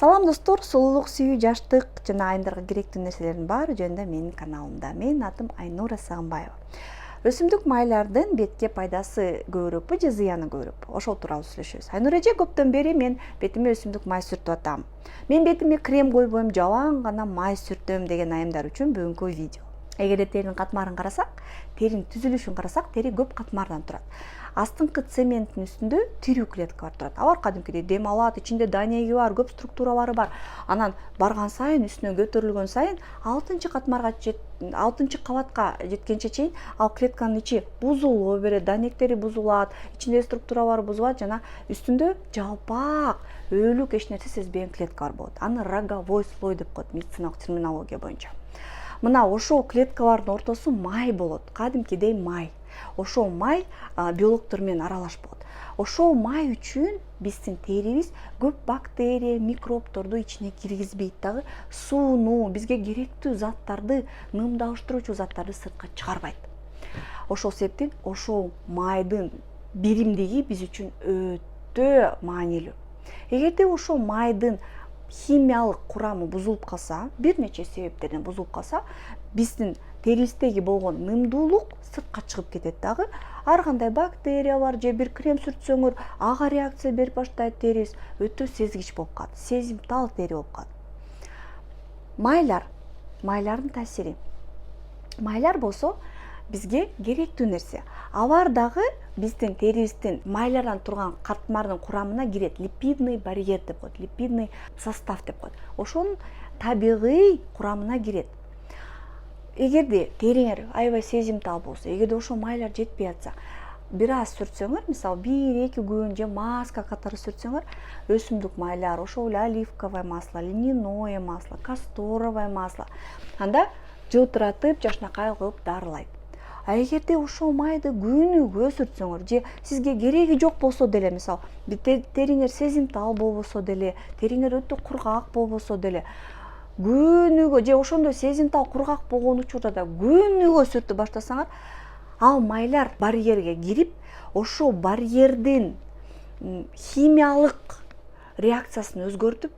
Салам достор, сулуулук, сүйүү, жаштык жана айымдарга керектүү нерселердин баары жөнүндө менин каналымда. Менин атым Айнура Сагынбаева. Өсүмдүк майлардын бетке пайдасы көбүрөкпү же зыяны көбүрөкпү? Ошол тууралуу сүйлөшөбүз. Айнура эже, көптөн бери мен бетиме өсүмдүк май сүртүп атам. Мен бетиме крем койбойм, жабан гана май сүртөм деген айымдар үчүн бүгүнкү видео. Эгерде теринин катмарын карасак, теринин түзүлүшүн карасак, тери көп катмардан турат. Астыңкы цементтин үстүндө тирүү клеткалар турат. Алар кадимкидей дем алат, ичинде данеги бар, көп структуралары бар. Анан барган сайын, үстүнө көтөрүлгөн сайын, 6 кабатка жеткенче чейин ал клетканын ичи бузулуу берет, данектери бузулат, ичиндеги структуралары бузулат жана үстүндө жалпак, өөлүк эч нерсе сезбеген клеткалар болот. Аны роговой слой деп коет медициналык терминология боюнча. Мына ошол клеткалардын ортосу май болот, кадимкидей май. Ошол май белоктор менен аралаш болот. Ошол май үчүн биздин терибиз көп бактерия, микробторду ичине киргизбейт дагы, сууну, бизге керектүү заттарды, нымдалыштыруучу заттарды сыртка чыгарбайт. Ошол себептен ошол майдын биримдиги биз үчүн өтө маанилүү. Эгерде ошол майдын химиялык курамы бузулуп калса, бир нече себептерден бузулуп калса, биздин терибиздеги болгон нымдуулук сыртка чыгып кетет дагы. Ар кандай бактерия бар же бир крем сүртсөңөр, ага реакция берип баштайт терибиз, өтө сезгич болуп калат, сезимтал тери болуп калат. Майлардын таасири. Майлар болсо бизге керектүү нерсе. Алар дагы биздин терибиздин майлардан турган катмардын курамына кирет. Липидный барьер деп коет, липидный состав деп коет. Ошонун табигый курамына кирет. Эгерде териңер аябай сезимтал болсо, эгерде ошол майлар жетпей атса, бир аз сүртсөңөр, мисалы 1-2 күн же маска катары сүртсөңөр, өсүмдүк майлар, ошол эле оливковое масло, льняное масло, касторовое масло, анда жылтыратып, жашнакай кылып дарылайт. А эгерде ошол майды күнүгө сүртсөңөр же сизге кереги жок болсо деле, мисалы териңер сезимтал болбосо деле, териңер өтө кургак болбосо деле, күнүгө же ошондой сезимтал кургак болгон учурда да күнүгө сүртүп баштасаңар, ал майлар барьерге кирип, ошол барьердин химиялык реакциясын өзгөртүп,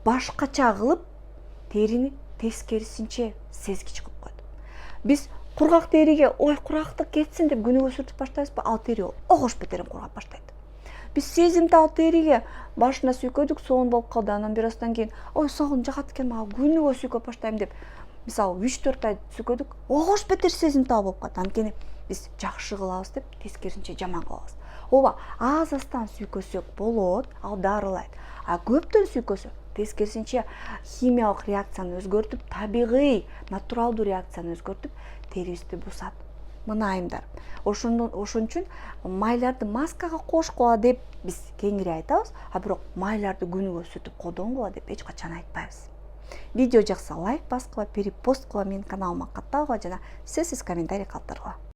башкача кылып, терини тескерисинче сезгич кылып коет. Биз кургак териге, ой, кургактык кетсин деп күнүгө сүртүп баштайбызбы, ал тери огош бетерин кургап баштайт. Биз сезимтал териге башына сүйкөдүк, соон болуп калды, анан бир аздан кийин, ой, согун жагат экен, мага күнүгө сүйкөп баштайм деп, мисалы 3-4 ай сүйкөдүк, огош бетер сезимтал болуп калат. Анткени биз жакшы кылабыз деп тескерисинче жаман кылабыз. Ооба, аз-аздан сүйкөсөк болот, ал дарылайт. А көптөн сүйкөсөк, тескерисинче химиялык реакцияны өзгөртүп, табигый, натуралдуу реакцияны өзгөртүп, терибизди бузат. Мына айымдар, ошон үчүн майларды маскага кошкула деп биз кеңири айтабыз, а бирок майларды күнүгө сүртүп колдонгула деп эч качан айтпайбыз. Видео жакса лайк баскыла, перепост кыла, менин каналыма катталгыла жана сөзсүз комментарий калтыргыла.